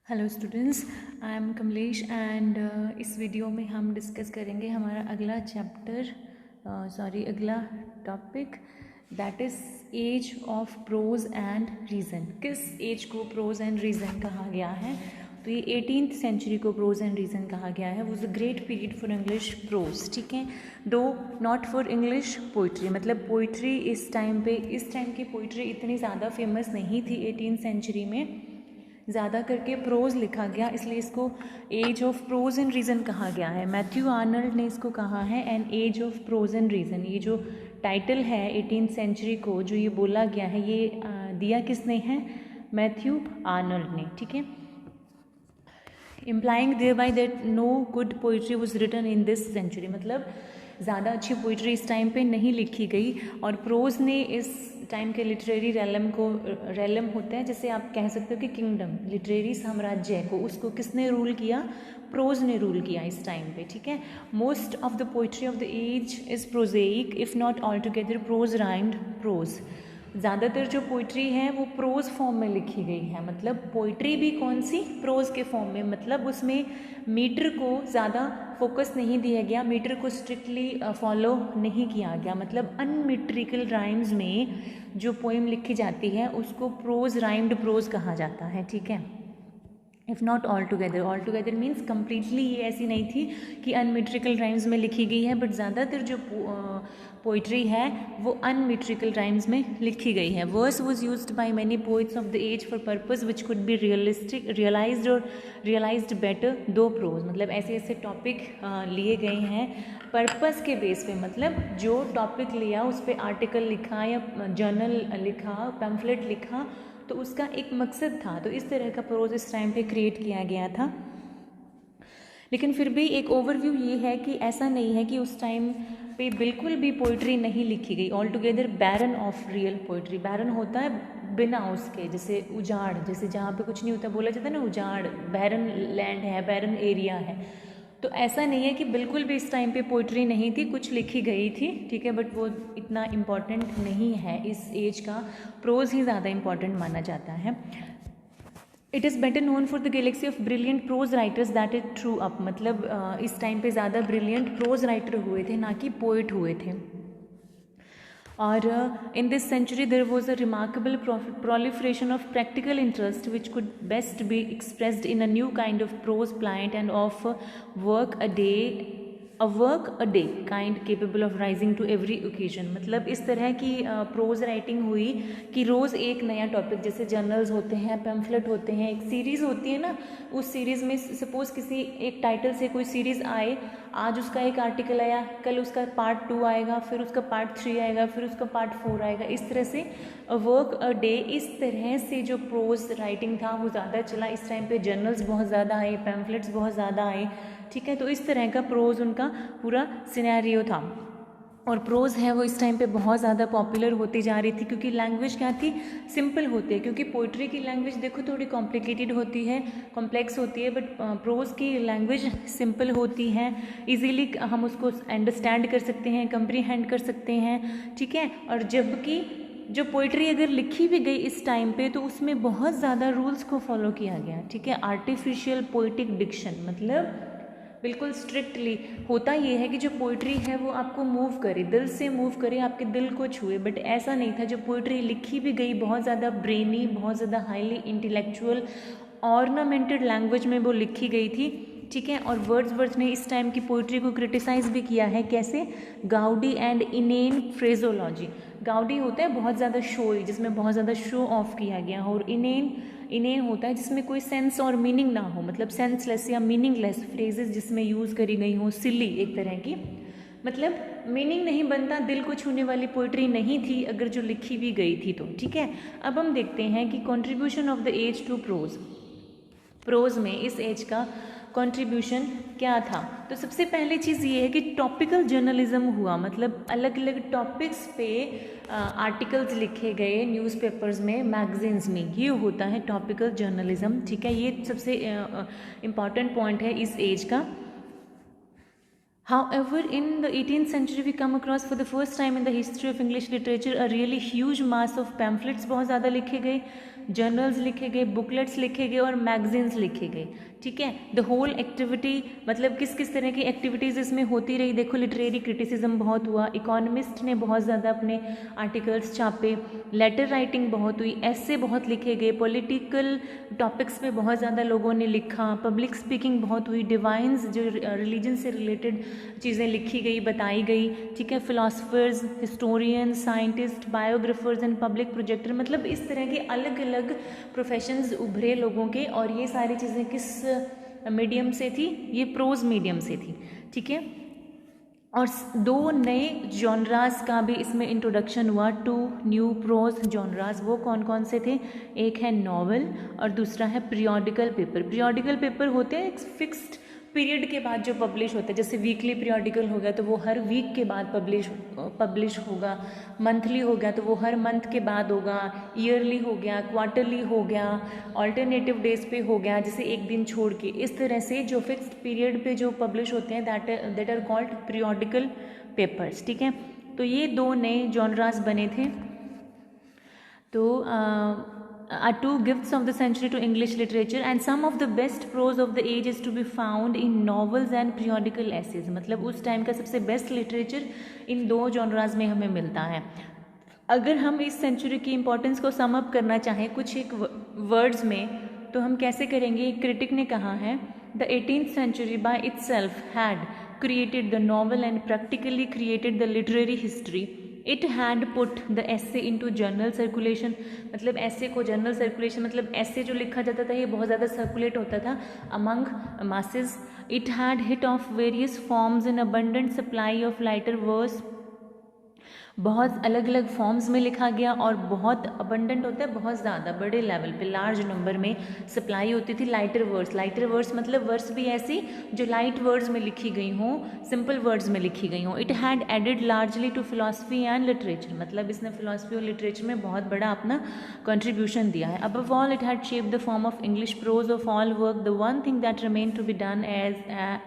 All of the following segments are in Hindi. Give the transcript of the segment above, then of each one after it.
Hello students, I am Kamlesh and इस वीडियो में हम डिस्कस करेंगे हमारा अगला अगला topic that is age of prose and reason. किस एज को प्रोज एंड रीज़न कहा गया है? तो ये 18th सेंचुरी को प्रोज एंड रीज़न कहा गया है। Was a great period for English pros, ठीक है, दो नॉट फॉर इंग्लिश पोइट्री। मतलब पोइट्री इस टाइम की पोइट्री इतनी ज़्यादा फेमस नहीं थी 18th सेंचुरी में, ज़्यादा करके प्रोज लिखा गया, इसलिए इसको age of prose and reason कहा गया है। मैथ्यू आर्नल्ड ने इसको कहा है an age of prose and reason. ये जो टाइटल है 18th सेंचुरी को जो ये बोला गया है, ये दिया किसने है? मैथ्यू आर्नल्ड ने, ठीक है। Implying thereby that no good poetry was written in this century. मतलब ज़्यादा अच्छी पोइट्री इस टाइम पे नहीं लिखी गई, और प्रोज ने इस टाइम के लिटरेरी रैलम होता है, जैसे आप कह सकते हो कि किंगडम, लिटरेरी साम्राज्य को, उसको किसने रूल किया? प्रोज ने रूल किया इस टाइम पे, ठीक है। Most of the poetry of the age is prosaic if not altogether prose rhymed prose. ज़्यादातर जो पोइट्री है वो प्रोज फॉर्म में लिखी गई है। मतलब पोइट्री भी कौन सी? प्रोज के फॉर्म में। मतलब उसमें मीटर को ज़्यादा फोकस नहीं दिया गया, मीटर को स्ट्रिक्टली फॉलो नहीं किया गया। मतलब अनमीट्रिकल राइम्स में जो पोएम लिखी जाती है उसको प्रोज राइम्ड प्रोज कहा जाता है, ठीक है। If not all together means completely ये ऐसी नहीं थी कि अनमीट्रिकल राइम्स में लिखी गई है, बट ज़्यादातर जो पोइट्री है वो अनमीट्रिकल राइम्स में लिखी गई है। Verse was used by many poets of the age for purpose which could be realised better through prose. मतलब ऐसे ऐसे टॉपिक लिए गए हैं पर्पस के बेस पे। मतलब जो टॉपिक लिया उस पर आर्टिकल लिखा या जर्नल लिखा, पैम्फलेट लिखा, तो उसका एक मकसद था। तो इस तरह का प्रोज इस टाइम पे क्रिएट किया गया था। लेकिन फिर भी एक ओवरव्यू ये है कि ऐसा नहीं है कि उस टाइम पे बिल्कुल भी पोइट्री नहीं लिखी गई। Altogether barren of real poetry. Barren होता है बिना उसके, जैसे उजाड़, जैसे जहाँ पे कुछ नहीं होता बोला जाता है ना, उजाड़, बैरन लैंड है, बैरन एरिया है। तो ऐसा नहीं है कि बिल्कुल भी इस टाइम पे पोइट्री नहीं थी, कुछ लिखी गई थी, ठीक है, बट वो इतना इम्पॉर्टेंट नहीं है। इस एज का प्रोज ही ज़्यादा इम्पॉर्टेंट माना जाता है। It is better known for the galaxy of brilliant prose writers that it threw up. मतलब इस टाइम पे ज़्यादा ब्रिलियंट प्रोज राइटर हुए थे, ना कि पोइट हुए थे। और in this century there was a remarkable proliferation of practical interest which could best be expressed in a new kind of prose pliant and of work a day kind capable of rising to every occasion। मतलब इस तरह की प्रोज राइटिंग हुई कि रोज़ एक नया टॉपिक, जैसे जर्नल्स होते हैं, पैम्फलेट होते हैं, एक सीरीज़ होती है ना, उस सीरीज़ में सपोज किसी एक टाइटल से कोई सीरीज़ आए, आज उसका एक आर्टिकल आया, कल उसका पार्ट 2 आएगा, फिर उसका पार्ट 3 आएगा, फिर उसका पार्ट 4 आएगा। इस तरह से वर्क अ डे, इस तरह से जो प्रोज राइटिंग था वो ज़्यादा चला। इस टाइम पे जर्नल्स बहुत ज़्यादा आए, पैम्फलेट्स बहुत ज़्यादा आए, ठीक है। तो इस तरह का प्रोज उनका पूरा सिनेरियो था। और प्रोज है वो इस टाइम पे बहुत ज़्यादा पॉपुलर होती जा रही थी, क्योंकि लैंग्वेज क्या थी? सिंपल होती है। क्योंकि पोइट्री की लैंग्वेज देखो थोड़ी कॉम्प्लिकेटेड होती है, कॉम्प्लेक्स होती है, बट प्रोज की लैंग्वेज सिंपल होती है, इजीली हम उसको अंडरस्टैंड कर सकते हैं, कंप्रीहेंड कर सकते हैं, ठीक है। और जबकि जो पोइट्री अगर लिखी भी गई इस टाइम पे, तो उसमें बहुत ज़्यादा रूल्स को फॉलो किया गया, ठीक है। आर्टिफिशियल पोइटिक डिक्शन, मतलब बिल्कुल स्ट्रिक्टली होता ये है कि जो पोइट्री है वो आपको मूव करे, दिल से मूव करे, आपके दिल को छुए। बट ऐसा नहीं था। जो पोइट्री लिखी भी गई बहुत ज़्यादा ब्रेनी, बहुत ज़्यादा हाईली इंटेलेक्चुअल, ऑर्नामेंटेड लैंग्वेज में वो लिखी गई थी, ठीक है। और वर्ड्सवर्थ ने इस टाइम की पोइट्री को क्रिटिसाइज़ भी किया है। कैसे? Gaudy and inane phraseology. Gaudy होता है बहुत ज़्यादा शोई, जिसमें बहुत ज़्यादा शो ऑफ किया गया, और इनेन होता है जिसमें कोई सेंस और मीनिंग ना हो, मतलब सेंसलेस या मीनिंगलेस फ्रेजेस जिसमें यूज़ करी गई हो, सिली एक तरह की, मतलब मीनिंग नहीं बनता, दिल को छूने वाली पोइट्री नहीं थी अगर जो लिखी भी गई थी तो, ठीक है। अब हम देखते हैं कि contribution of the age to prose में इस एज का कंट्रीब्यूशन क्या था। तो सबसे पहले चीज़ ये है कि टॉपिकल जर्नलिज्म हुआ। मतलब अलग अलग टॉपिक्स पे आर्टिकल्स लिखे गए न्यूज़पेपर्स में, मैगजीन्स में, ये होता है टॉपिकल जर्नलिज्म, ठीक है। ये सबसे इम्पॉर्टेंट पॉइंट है इस एज का। However, in the 18th century, we come across for the first time in the history of English literature a really huge mass of pamphlets, बहुत ज़्यादा लिखे गए, जर्नल्स लिखे गए, बुकलेट्स लिखे गए और मैगजीन्स लिखे गए। ठीक है, द होल एक्टिविटी मतलब किस किस तरह की एक्टिविटीज़ इसमें होती रही। देखो लिटरेरी क्रिटिसिज्म बहुत हुआ, इकोनॉमिस्ट ने बहुत ज़्यादा अपने आर्टिकल्स छापे, लेटर राइटिंग बहुत हुई, ऐसे बहुत लिखे गए, पॉलिटिकल टॉपिक्स पे बहुत ज़्यादा लोगों ने लिखा, पब्लिक स्पीकिंग बहुत हुई, डिवाइंस जो रिलीजन से रिलेटेड चीज़ें लिखी गई, बताई गई। ठीक है, philosophers, historians, scientist, बायोग्राफर्स and public projector, मतलब इस तरह के अलग अलग प्रोफेशंस उभरे लोगों के, और ये सारी चीज़ें किस मीडियम से थी, ये प्रोज मीडियम से थी। ठीक है, और 2 नए जॉनरास का भी इसमें इंट्रोडक्शन हुआ, 2 न्यू प्रोज जॉनरास। वो कौन कौन से थे? एक है नॉवल और दूसरा है पीरियोडिकल पेपर। पीरियोडिकल पेपर होते हैं फिक्स्ड पीरियड के बाद जो पब्लिश होता है, जैसे वीकली पीरियोडिकल हो गया तो वो हर वीक के बाद पब्लिश होगा, मंथली हो गया तो वो हर मंथ के बाद होगा, ईयरली हो गया, क्वार्टरली हो गया, ऑल्टरनेटिव डेज पे हो गया, जैसे एक दिन छोड़ के। इस तरह से जो फिक्स्ड पीरियड पे जो पब्लिश होते हैं that are called periodical papers. ठीक है, तो ये 2 नए जॉनरास बने थे। तो are 2 gifts of the century to English literature, and some of the best prose of the age is to be found in novels and periodical essays। मतलब उस टाइम का सबसे बेस्ट लिटरेचर इन 2 जॉनराज में हमें मिलता है। अगर हम इस सेंचुरी की इम्पोर्टेंस को सम अप करना चाहें कुछ एक वर्ड्स में, तो हम कैसे करेंगे? एक क्रिटिक ने कहा है, the 18th century by itself had created the novel and practically created the literary history। It had put the ऐसे इंटू जर्नल सर्कुलेशन। मतलब ऐसे को जर्नल सर्कुलेशन, मतलब ऐसे जो लिखा जाता था ये बहुत ज़्यादा सर्कुलेट होता था among masses. It had hit of various forms in abundant supply of lighter verse. बहुत अलग अलग फॉर्म्स में लिखा गया और बहुत अबंडेंट होता है, बहुत ज़्यादा बड़े लेवल पे लार्ज नंबर में सप्लाई होती थी लाइटर वर्ड्स। लाइटर वर्ड्स मतलब वर्ड्स भी ऐसी जो लाइट वर्ड्स में लिखी गई हों, सिंपल वर्ड्स में लिखी गई हों। It had added largely to philosophy and literature, मतलब इसने फिलॉसफी और लिटरेचर में बहुत बड़ा अपना कंट्रीब्यूशन दिया है। Above all it had shaped the form of English prose of all work. The one thing that remain to be done as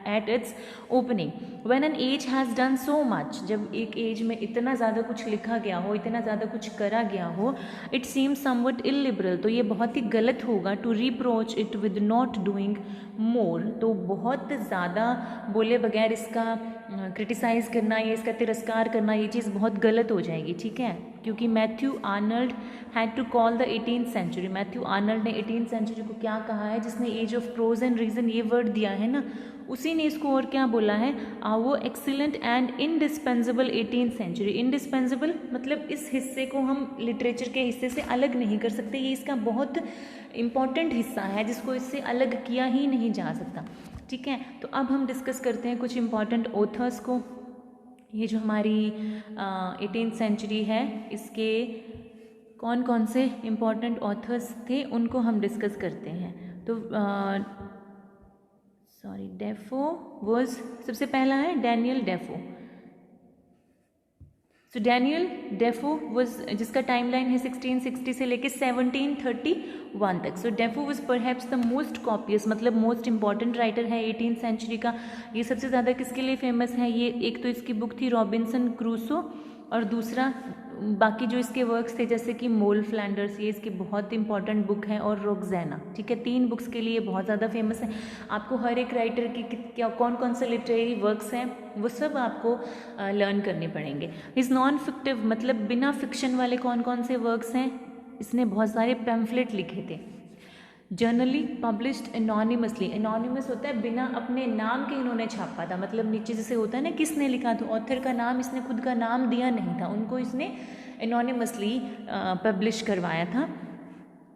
at its opening, when an age has done so much, जब एक एज में इतना ज़्यादा कुछ लिखा गया हो, इतना ज़्यादा कुछ करा गया हो, इट सीम्स समवट इलिबरल, तो ये बहुत ही गलत होगा, to reproach it with not doing more, तो बहुत ज़्यादा बोले बगैर इसका क्रिटिसाइज़ करना या इसका तिरस्कार करना, ये चीज़ बहुत गलत हो जाएगी। ठीक है, क्योंकि Matthew Arnold had to call the 18th century, Matthew Arnold ने 18th century को क्या कहा है, जिसने age of prose and reason ये वर्ड दिया है ना, उसी ने इसको और क्या बोला है, वो excellent and indispensable 18th century। Indispensable मतलब इस हिस्से को हम लिटरेचर के हिस्से से अलग नहीं कर सकते, ये इसका बहुत इम्पॉर्टेंट हिस्सा है जिसको इससे अलग किया ही नहीं जा सकता। ठीक है, तो अब हम डिस्कस करते हैं कुछ इम्पॉर्टेंट ऑथर्स को। ये जो हमारी 18th century है, इसके कौन कौन से इम्पॉर्टेंट ऑथर्स थे उनको हम डिस्कस करते हैं। तो डेफो वाज, सबसे पहला है Daniel Defoe. So Daniel Defoe was, जिसका टाइमलाइन है 1660 से लेके 1731 तक। So Defoe was perhaps the most copious, मतलब मोस्ट इंपॉर्टेंट राइटर है 18th century का। ये सबसे ज़्यादा किसके लिए फेमस है? ये एक तो इसकी बुक थी रॉबिन्सन क्रूसो, और दूसरा बाकी जो इसके वर्क्स थे जैसे कि मोल फ्लैंडर्स, ये इसकी बहुत इंपॉर्टेंट बुक है, और रोक्सेना। ठीक है, 3 बुक्स के लिए बहुत ज़्यादा फेमस है। आपको हर एक राइटर की क्या कौन कौन से लिटरेरी वर्क्स हैं वो सब आपको लर्न करने पड़ेंगे। इस नॉन फिक्टिव मतलब बिना फिक्शन वाले कौन कौन से वर्क्स हैं? इसने बहुत सारे पैम्फलेट लिखे थे। जर्नली पब्लिश्ड एनोनिमसली, एनोनिमस होता है बिना अपने नाम के इन्होंने छापा था, मतलब नीचे जैसे होता है ना किसने लिखा, तो ऑथर का नाम, इसने खुद का नाम दिया नहीं था, उनको इसने एनोनिमसली पब्लिश करवाया था।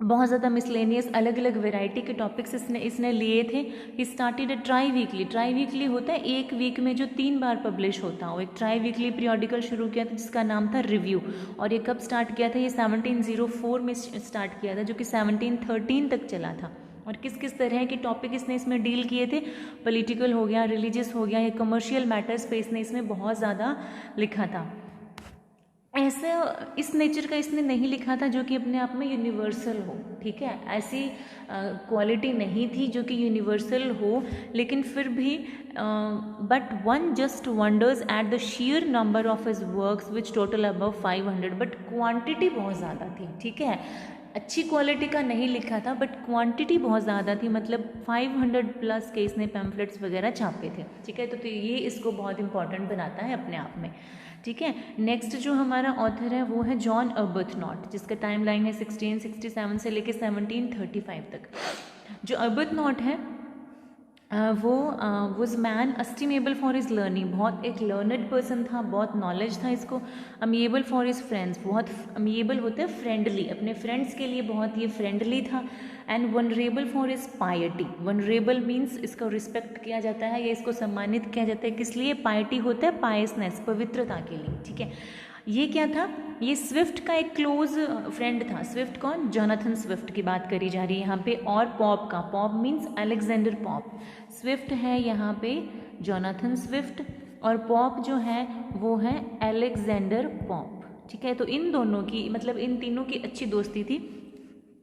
बहुत ज़्यादा मिसलेनियस अलग अलग वेराइटी के टॉपिक्स इसने लिए थे। He started A try weekly, try weekly होता है एक वीक में जो 3 बार पब्लिश होता हो, एक ट्राई वीकली पीरियोडिकल शुरू किया था जिसका नाम था रिव्यू, और ये कब स्टार्ट किया था? ये 1704 में स्टार्ट किया था, जो कि 1713 तक चला था। और किस किस तरह के टॉपिक इसने इसमें डील किए थे? पॉलिटिकल हो गया, रिलीजियस हो गया, या कमर्शियल मैटर्स पे इसने इसमें बहुत ज़्यादा लिखा था। ऐसे इस नेचर का इसने नहीं लिखा था जो कि अपने आप में यूनिवर्सल हो। ठीक है, ऐसी क्वालिटी नहीं थी जो कि यूनिवर्सल हो, लेकिन फिर भी but one just wonders at the sheer number of his works which total above 500, but quantity बहुत ज़्यादा थी। ठीक है, अच्छी क्वालिटी का नहीं लिखा था, बट क्वांटिटी बहुत ज़्यादा थी, मतलब 500 प्लस के इसने पैम्फलेट्स वगैरह छापे थे, ठीक है। तो ये इसको बहुत इंपॉर्टेंट बनाता है अपने आप में, ठीक है। नेक्स्ट जो हमारा ऑथर है वो है जॉन अर्बथनॉट, जिसका टाइम लाइन है 1667 से लेके 1735 तक। जो अर्बथनॉट है वो was man estimable for his learning, बहुत एक लर्नड पर्सन था, बहुत नॉलेज था इसको। अमिएबल फॉर हिज फ्रेंड्स, बहुत अमिएबल होते हैं फ्रेंडली, अपने फ्रेंड्स के लिए बहुत ये फ्रेंडली था। And vulnerable for his piety, vulnerable means इसको रिस्पेक्ट किया जाता है या इसको सम्मानित किया जाता है, किस लिए? पायटी होता है पायसनेस, पवित्रता के लिए, ठीक है। ये क्या था? ये स्विफ्ट का एक क्लोज फ्रेंड था। स्विफ्ट कौन? जोनाथन स्विफ्ट की बात करी जा रही है यहाँ पे। और पॉप का, pop means Alexander Pope, Swift है यहाँ पे जोनाथन स्विफ्ट, और पॉप जो है वो है अलेक्जेंडर पॉप, ठीक है। तो इन दोनों की, मतलब इन तीनों की अच्छी दोस्ती थी।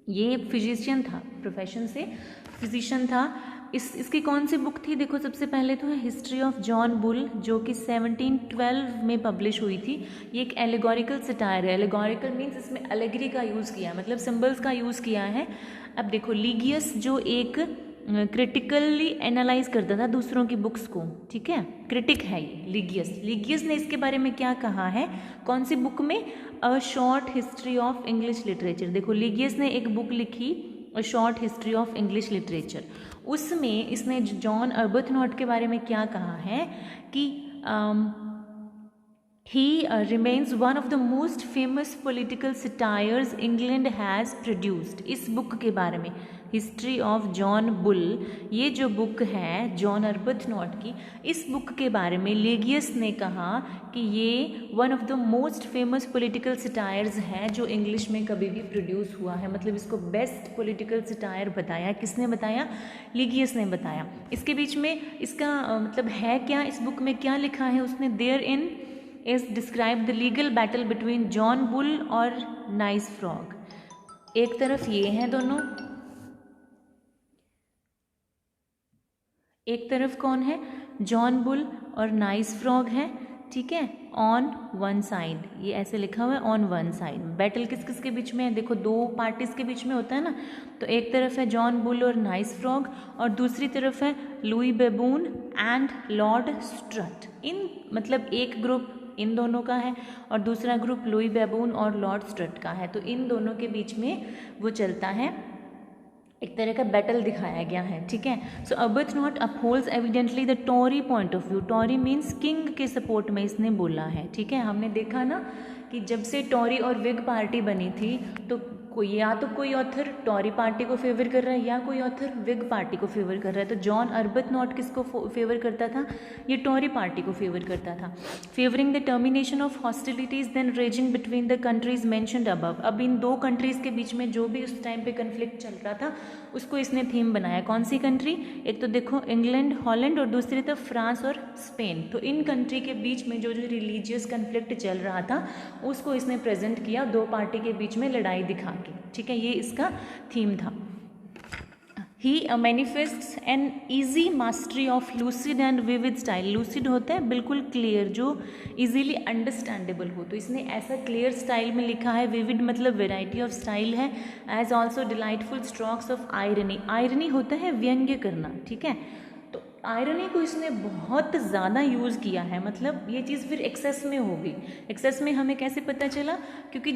ये फिजिशियन था, प्रोफेशन से फिजिशियन था। इसकी कौन सी बुक थी? देखो, सबसे पहले तो है हिस्ट्री ऑफ जॉन बुल, जो कि 1712 में पब्लिश हुई थी। ये एक एलिगोरिकल सटायर है। एलिगोरिकल मीन्स इसमें एलेगरी का यूज़ किया है, मतलब सिंबल्स का यूज़ किया है। अब देखो, लीगियस जो एक क्रिटिकली एनालाइज करता था दूसरों की बुक्स को, ठीक है, क्रिटिक है ये लीगियस ने इसके बारे में क्या कहा है? कौन सी बुक में? A short history of English literature. देखो, लीगियस ने एक बुक लिखी, a short history of English literature. उसमें इसने जॉन अर्बथनॉट के बारे में क्या कहा है कि he remains one of the most famous political satires England has produced। इस बुक के बारे में, हिस्ट्री ऑफ जॉन बुल, ये जो बुक है जॉन अर्बथनॉट की, इस बुक के बारे में लीगियस ने कहा कि ये one of the most famous political satires है जो इंग्लिश में कभी भी प्रोड्यूस हुआ है। मतलब इसको बेस्ट पॉलिटिकल सटायर बताया। किसने बताया? लीगियस ने बताया। इसके बीच में इसका मतलब है क्या, इस बुक में क्या लिखा है उसने? Therein is describe the legal battle between John Bull और नाइस फ्रॉग। एक तरफ ये हैं दोनों, एक तरफ कौन है? जॉन बुल और नाइस फ्रॉग है, ठीक है, ऑन वन साइड। ये ऐसे लिखा हुआ है ऑन वन साइड। बैटल किस किस के बीच में है? देखो, दो पार्टीज के बीच में होता है ना। तो एक तरफ है जॉन बुल और नाइस फ्रॉग, और दूसरी तरफ है Louis Bebun and Lord strut. इन मतलब एक ग्रुप इन दोनों का है और दूसरा ग्रुप लुई बेबून और लॉर्ड स्ट्रट का है। तो इन दोनों के बीच में वो चलता है, एक तरह का बैटल दिखाया गया है, ठीक है। So Arbuthnot upholds evidently the Tory point of view. Tory means king के सपोर्ट में इसने बोला है, ठीक है। हमने देखा ना कि जब से टॉरी और विग पार्टी बनी थी तो कोई ऑथर टॉरी पार्टी को फेवर कर रहा है या कोई ऑथर विग पार्टी को फेवर कर रहा है। तो जॉन अर्बथनॉट किसको फेवर करता था? ये टॉरी पार्टी को फेवर करता था। Favouring the termination of hostilities then raging between the countries mentioned above. अब इन दो कंट्रीज के बीच में जो भी उस टाइम पे कन्फ्लिक्ट चल रहा था उसको इसने थीम बनाया। कौन सी कंट्री? एक तो देखो इंग्लैंड, हॉलैंड, और दूसरी तरफ फ्रांस और स्पेन। तो इन कंट्री के बीच में जो रिलीजियस कन्फ्लिक्ट चल रहा था उसको इसने प्रेजेंट किया दो पार्टी के बीच में लड़ाई दिखा के, ठीक है। ये इसका थीम था। He manifests an easy mastery of lucid and vivid style. Lucid होता है बिल्कुल क्लियर, जो इजीली अंडरस्टैंडेबल हो। तो इसने ऐसा क्लियर स्टाइल में लिखा है। विविड मतलब वेराइटी ऑफ स्टाइल है। As also delightful strokes of irony. Irony होता है व्यंग्य करना, ठीक है। तो आयरनी को इसने बहुत ज़्यादा यूज़ किया है। मतलब ये चीज़ फिर एक्सेस में हो गई। एक्सेस में हमें कैसे पता चला? क्योंकि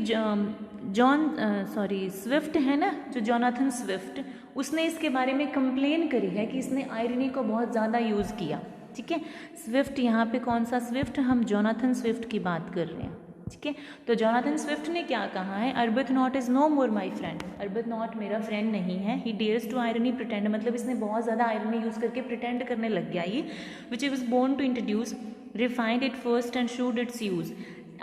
स्विफ्ट है ना, जो जोनाथन स्विफ्ट, उसने इसके बारे में कंप्लेन करी है कि इसने आयरनी को बहुत ज़्यादा यूज़ किया, ठीक है। स्विफ्ट यहाँ पे कौन सा स्विफ्ट? हम जोनाथन स्विफ्ट की बात कर रहे हैं, ठीक है। तो जोनाथन स्विफ्ट ने क्या कहा है? Arbuthnot is no more my friend. Arbuthnot मेरा फ्रेंड नहीं है। He dares to irony pretend, मतलब इसने बहुत ज़्यादा आयरनी यूज़ करके प्रिटेंड करने लग गया ये, which is born to introduce, refined it first and showed its use.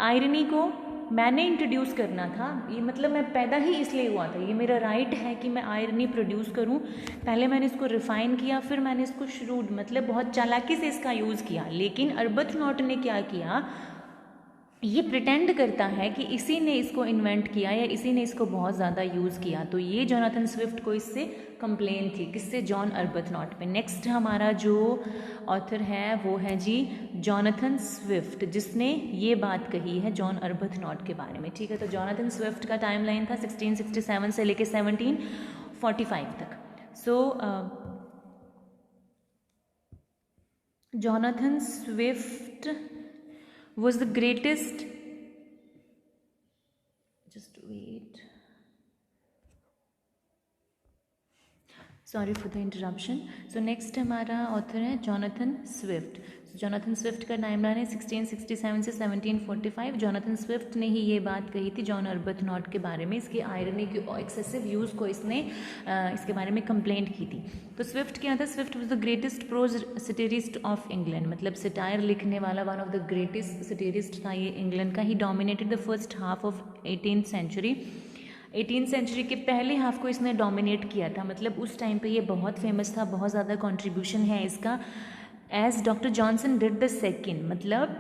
Irony को मैंने इंट्रोड्यूस करना था, ये मतलब मैं पैदा ही इसलिए हुआ था, ये मेरा राइट है कि मैं आयरनी प्रोड्यूस करूं। पहले मैंने इसको रिफाइन किया, फिर मैंने इसको श्रूड मतलब बहुत चालाकी से इसका यूज़ किया। लेकिन अर्बथनॉट ने क्या किया? ये प्रिटेंड करता है कि इसी ने इसको इन्वेंट किया या इसी ने इसको बहुत ज़्यादा यूज़ किया। तो ये जोनाथन स्विफ्ट को इससे कंप्लेन थी, किससे? जॉन अर्बथनॉट पे। नेक्स्ट हमारा जो ऑथर है वो है जी जोनाथन स्विफ्ट, जिसने ये बात कही है जॉन अर्बथनॉट के बारे में। ठीक है, तो जोनाथन स्विफ्ट का टाइमलाइन था 1667 से लेके 1745 तक। So Jonathan Swift was the greatest, just wait, sorry for the interruption. So next हमारा ऑथर है जोनाथन स्विफ्ट। जोनाथन स्विफ्ट का टाइमलाइन है 1667 से 1745। जोनाथन स्विफ्ट ने ही ये बात कही थी जॉन अर्बथनॉट के बारे में, इसकी आयरनी की एक्सेसिव यूज़ को इसने इसके बारे में कंप्लेंट की थी। तो स्विफ्ट क्या था? Swift was the greatest prose satirist of England, मतलब सटायर लिखने वाला one of the greatest satirist था ये इंग्लैंड का। He dominated the first half of 18th century. 18th century के पहले हाफ को इसने डोमिनेट किया था, मतलब उस टाइम पे ये बहुत फेमस था, बहुत ज़्यादा कंट्रीब्यूशन है इसका। As Doctor Johnson did the second, मतलब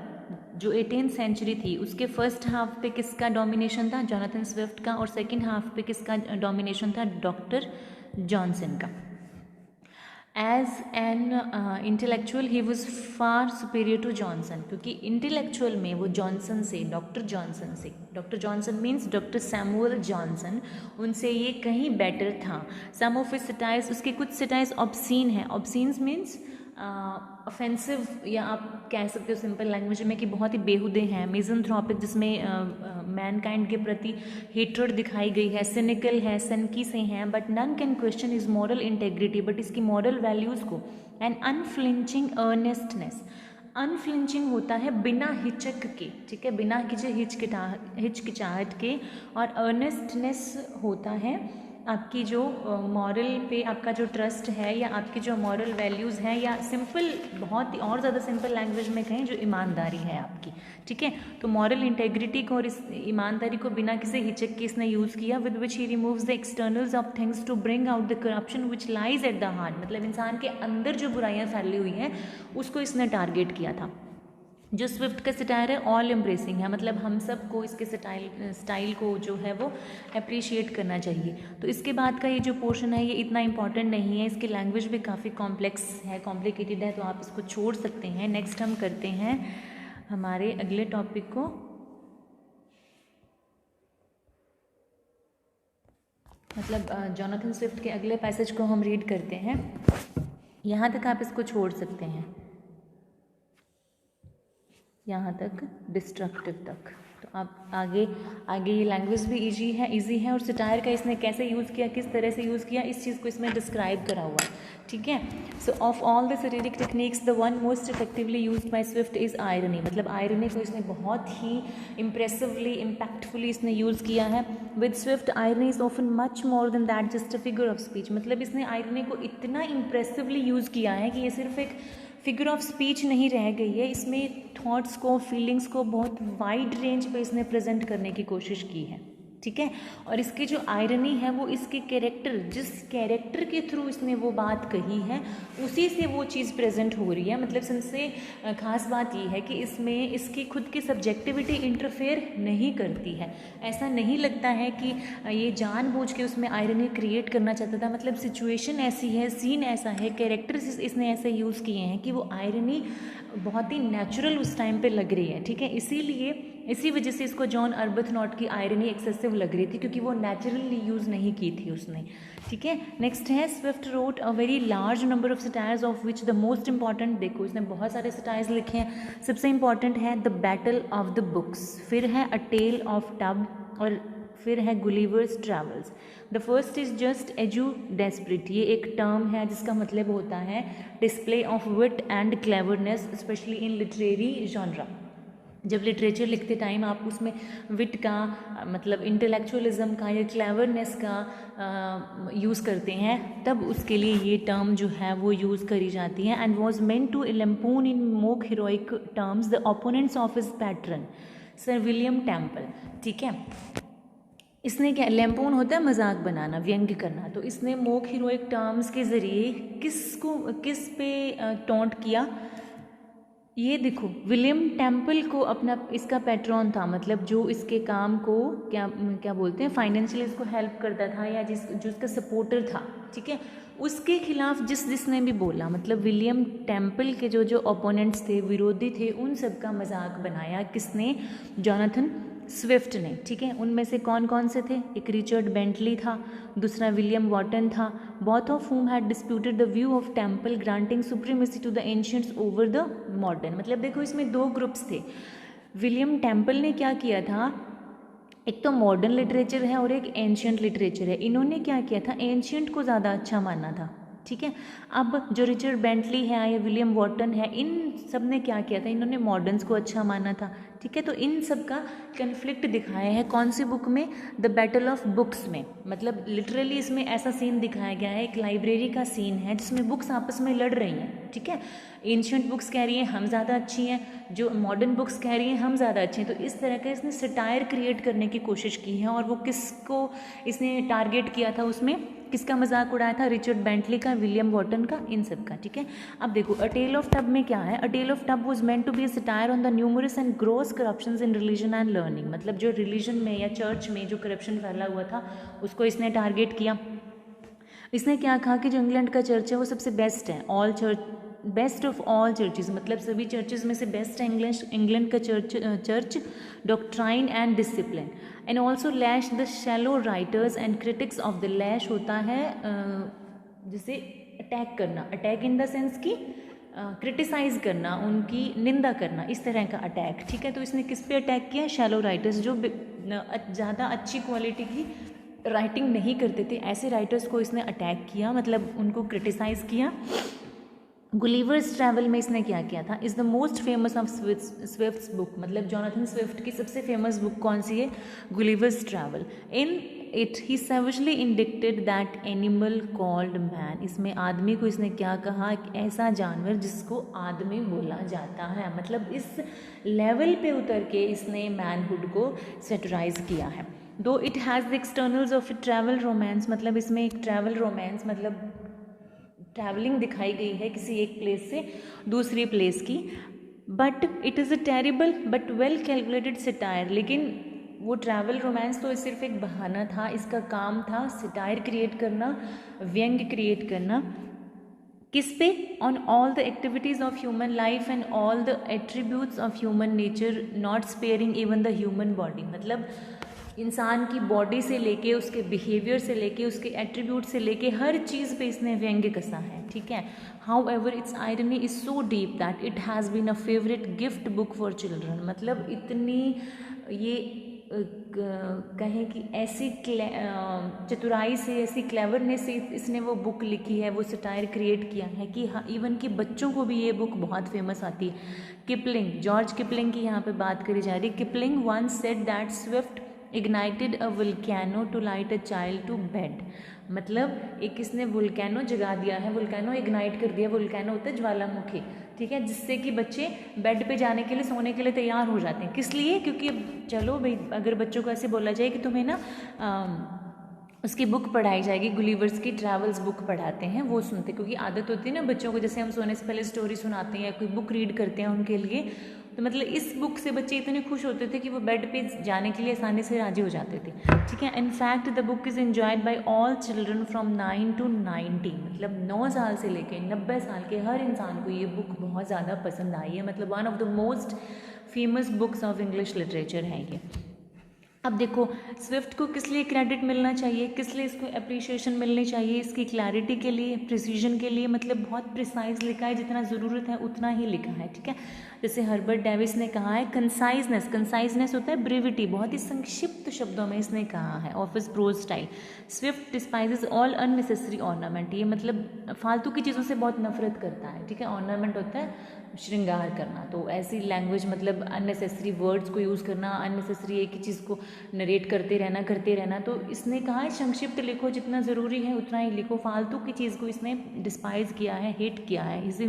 जो 18th सेंचुरी थी उसके फर्स्ट हाफ पे किसका डोमिनेशन था? जोनाथन स्विफ्ट का। और सेकेंड हाफ पे किसका डोमिनेशन था? डॉक्टर जॉनसन का। As an intellectual he was far superior to Johnson, क्योंकि इंटेलेक्चुअल में वो जॉनसन से, Doctor Johnson means Doctor Samuel Johnson, उनसे ये कहीं बेटर था। सम ऑफ हिज सटायर्स, उसके कुछ सटायर्स ऑब्सीन हैं। ऑब्सीन्स मीन्स ऑफेंसिव, या आप कह सकते हो सिंपल लैंग्वेज में कि बहुत ही बेहुदे हैं। मिज़anthropic, जिसमें मैनकाइंड के प्रति हेट्रेड दिखाई गई है, सिनिकल है, सनकी से हैं। But none can question his moral integrity, but इसकी मॉरल वैल्यूज़ को। एंड अनफ्लिंचिंग अर्नेस्टनेस, अनफ्लिंचिंग होता है बिना हिचक के, ठीक है, बिना किसी हिचकिचाहट के। और अर्नेस्टनेस होता है आपकी जो मॉरल पे आपका जो ट्रस्ट है, या आपकी जो मॉरल वैल्यूज़ हैं, या सिंपल, बहुत ही और ज़्यादा सिंपल लैंग्वेज में कहें, जो ईमानदारी है आपकी। ठीक है, तो मॉरल इंटेग्रिटी को और इस ईमानदारी को बिना किसी हिचक के इसने यूज़ किया। With which he removes the externals of things to bring out the corruption which lies at the heart, मतलब इंसान के अंदर जो बुराइयाँ फैली हुई हैं उसको इसने टारगेट किया था। जो स्विफ्ट का सटायर है ऑल एम्ब्रेसिंग है, मतलब हम सब को इसके स्टाइल को जो है वो अप्रिशिएट करना चाहिए। तो इसके बाद का ये जो पोर्शन है ये इतना इंपॉर्टेंट नहीं है, इसकी लैंग्वेज भी काफ़ी कॉम्प्लेक्स है, कॉम्प्लिकेटेड है, तो आप इसको छोड़ सकते हैं। नेक्स्ट हम करते हैं हमारे अगले टॉपिक को। मतलब जोनाथन स्विफ्ट के अगले पैसेज को हम रीड करते हैं। यहाँ तक आप इसको छोड़ सकते हैं, यहाँ तक डिस्ट्रक्टिव तक। तो आप आगे ये लैंग्वेज भी इजी है और सटायर का इसने कैसे यूज़ किया, किस तरह से यूज़ किया, इस चीज़ को इसमें डिस्क्राइब करा हुआ है। ठीक है, so of all the satiric techniques the one most effectively used by Swift is irony, मतलब आयरनी को इसने बहुत ही इम्प्रेसिवली, इम्पैक्टफुली इसने यूज़ किया है। With Swift irony is often much more than that just a figure of speech, मतलब इसने आयरनी को इतना इम्प्रेसिवली यूज़ किया है कि ये सिर्फ एक फिगर ऑफ स्पीच नहीं रह गई है, इसमें थॉट्स को, फीलिंग्स को बहुत वाइड रेंज पे इसने प्रेजेंट करने की कोशिश की है। ठीक है, और इसकी जो आयरनी है वो इसके कैरेक्टर, जिस कैरेक्टर के थ्रू इसने वो बात कही है उसी से वो चीज़ प्रेजेंट हो रही है। मतलब सबसे ख़ास बात ये है कि इसमें इसकी खुद की सब्जेक्टिविटी इंटरफेयर नहीं करती है। ऐसा नहीं लगता है कि ये जानबूझ के उसमें आयरनी क्रिएट करना चाहता था, मतलब सिचुएशन ऐसी है, सीन ऐसा है, कैरेक्टर्स इसने ऐसे यूज़ किए हैं कि वो आयरनी बहुत ही नेचुरल उस टाइम पे लग रही है। ठीक है, इसी वजह से इसको जॉन अर्बथनॉट की आयरनी एक्सेसिव लग रही थी, क्योंकि वो नेचुरली यूज़ नहीं की थी उसने। ठीक है, नेक्स्ट है Swift wrote a very large number of satires of which the most important, देखो इसने बहुत सारे सटायर्स लिखे हैं, सबसे इंपॉर्टेंट है the Battle of the Books, फिर है अ टेल ऑफ टब, और फिर है Gulliver's Travels. The first is just एजू डेस्परेट, ये एक टर्म है जिसका मतलब होता है display of wit and cleverness, specially in literary genre. जब लिटरेचर लिखते टाइम आप उसमें विट का, मतलब इंटेलेक्चुअलिज्म का या क्लेवरनेस का यूज़ करते हैं, तब उसके लिए ये टर्म जो है वो यूज़ करी जाती है। And was meant to lampoon in mock heroic terms the opponents of his patron Sir William Temple. ठीक है, इसने क्या, लैम्पून होता है मजाक बनाना, व्यंग्य करना, तो इसने मोक हीरोइक टर्म्स के ज़रिए किस पे टॉन्ट किया, ये देखो, विलियम टेम्पल को अपना इसका पैट्रॉन था, मतलब जो इसके काम को क्या क्या बोलते हैं, फाइनेंशियली इसको हेल्प करता था या जो इसका सपोर्टर था, ठीक है, उसके खिलाफ जिसने भी बोला, मतलब विलियम टेम्पल के जो ओपोनेंट्स थे, विरोधी थे, उन सब का मजाक बनाया किसने, जॉनथन स्विफ्ट ने, ठीक है। उनमें से कौन कौन से थे, एक रिचर्ड बेंटली था, दूसरा विलियम वॉटन था, both of whom had disputed the view of temple granting supremacy to the ancients over the modern। मतलब देखो इसमें दो ग्रुप्स थे। विलियम टेम्पल ने क्या किया था, एक तो मॉडर्न लिटरेचर है और एक एंशियंट लिटरेचर है। इन्होंने क्या किया था, एंशियंट को ज़्यादा अच्छा माना था, ठीक है। अब जो रिचर्ड बेंटली है या विलियम वॉटन है, इन सब ने क्या किया था, इन्होंने मॉडर्न्स को अच्छा माना था, ठीक है। तो इन सब का कन्फ्लिक्ट दिखाया है कौन सी बुक में, द बैटल ऑफ बुक्स में। मतलब लिटरली इसमें ऐसा सीन दिखाया गया है, एक लाइब्रेरी का सीन है जिसमें बुक्स आपस में लड़ रही हैं, ठीक है। एंशियंट बुक्स कह रही हैं हम ज़्यादा अच्छी हैं, जो मॉडर्न बुक्स कह रही हैं हम ज़्यादा अच्छे हैं। तो इस तरह का इसने सटायर क्रिएट करने की कोशिश की है। और वो किसको इसने टारगेट किया था, उसमें किसका मजाक उड़ाया था, रिचर्ड बेंटली का, विलियम वॉटन का, इन सब का, ठीक है। अब देखो अ टेल ऑफ टब में क्या है, a tell of tub was meant to be a satire on the numerous and gross corruptions in religion and learning. मतलब जो रिलीजन में या चर्च में जो करप्शन फैला हुआ था उसको इसने टारगेट किया। इसने क्या कहा कि जो इंग्लैंड का चर्च है वो सबसे बेस्ट है, all church, best of all churches, मतलब सभी चर्चेज में से बेस्ट है इंग्लैंड का church doctrine and discipline. And also lash the shallow writers and critics of the lash होता है जिसे अटैक करना, अटैक इन द सेंस की क्रिटिसाइज करना, उनकी निंदा करना, इस तरह का अटैक, ठीक है। तो इसने किस पे अटैक किया, शैलो राइटर्स, जो ज़्यादा अच्छी क्वालिटी की राइटिंग नहीं करते थे, ऐसे राइटर्स को इसने अटैक किया, मतलब उनको क्रिटिसाइज़ किया। गुलिवर्स ट्रैवल में इसने क्या किया था, is the most famous of Swift's book, मतलब जॉनथन स्विफ्ट की सबसे फेमस बुक कौन सी है, Gulliver's travel. In it he savagely indicted that animal called man. इसमें आदमी को इसने क्या कहा, एक ऐसा जानवर जिसको आदमी बोला जाता है। मतलब इस लेवल पे उतर के इसने मैनहुड को सेटराइज किया है। दो it has the externals of A travel romance, मतलब इसमें एक ट्रैवल रोमांस, मतलब ट्रैवलिंग दिखाई गई है किसी एक प्लेस से दूसरी प्लेस की। But it is a terrible but well calculated satire. लेकिन वो ट्रैवल रोमांस तो सिर्फ एक बहाना था, इसका काम था सिटायर क्रिएट करना, व्यंग्य क्रिएट करना। किस पे, on all the activities of human life and all the attributes of human nature, not sparing even the human body. मतलब इंसान की बॉडी से लेके, उसके बिहेवियर से लेके, उसके एट्रीब्यूट से लेके हर चीज़ पे इसने व्यंग्य कसा है, ठीक है। However its irony is so deep that it has been a favourite gift book for children. मतलब इतनी ये कहें कि ऐसी चतुराई से, ऐसी क्लेवरनेस से इसने वो बुक लिखी है, वो सटायर क्रिएट किया है कि हाँ, इवन कि बच्चों को भी ये बुक बहुत फेमस आती है। किपलिंग, जॉर्ज किपलिंग की यहाँ पे बात करी जा रही है। Kipling once said that Swift ignited a volcano to light a child to bed. मतलब एक इसने वुल्केनो जगा दिया है, वुल्केनो इग्नाइट कर दिया, वुल्केनो होता है ज्वालामुखी, ठीक है, जिससे कि बच्चे बेड पे जाने के लिए, सोने के लिए तैयार हो जाते हैं। किस लिए, क्योंकि चलो भाई, अगर बच्चों को ऐसे बोला जाए कि तुम्हें ना उसकी बुक पढ़ाई जाएगी, गुलिवर्स की ट्रैवल्स बुक पढ़ाते हैं, वो सुनते, क्योंकि आदत होती है ना बच्चों को, जैसे हम सोने से पहले स्टोरी सुनाते हैं या कोई बुक रीड करते हैं उनके लिए, तो मतलब इस बुक से बच्चे इतने खुश होते थे कि वो बेड पे जाने के लिए आसानी से राजी हो जाते थे, ठीक है। In fact the book is enjoyed by all children from 9 to 90। मतलब 9 साल से लेके 90 साल के हर इंसान को ये बुक बहुत ज़्यादा पसंद आई है। मतलब one of the most famous books of English literature है ये। अब देखो, स्विफ्ट को किस लिए क्रेडिट मिलना चाहिए, किस लिए इसको अप्रिशिएशन मिलनी चाहिए, इसकी क्लैरिटी के लिए, प्रिसीजन के लिए। मतलब बहुत प्रिसाइज लिखा है, जितना ज़रूरत है उतना ही लिखा है, ठीक है। जैसे हर्बर्ट डेविस ने कहा है, कंसाइजनेस, कंसाइजनेस होता है ब्रीविटी, बहुत ही संक्षिप्त शब्दों में इसने कहा है, of his prose style. Swift despises all unnecessary ornament, ये मतलब फालतू की चीज़ों से बहुत नफरत करता है, ठीक है। ऑर्नामेंट होता है श्रृंगार करना, तो ऐसी लैंग्वेज, मतलब अननेसेसरी वर्ड्स को यूज़ करना, अननेसेसरी एक ही चीज़ को नरेट करते रहना। तो इसने कहा है संक्षिप्त लिखो, जितना ज़रूरी है उतना ही लिखो, फालतू की चीज़ को इसने डिस्पाइज किया है, हेट किया है। Is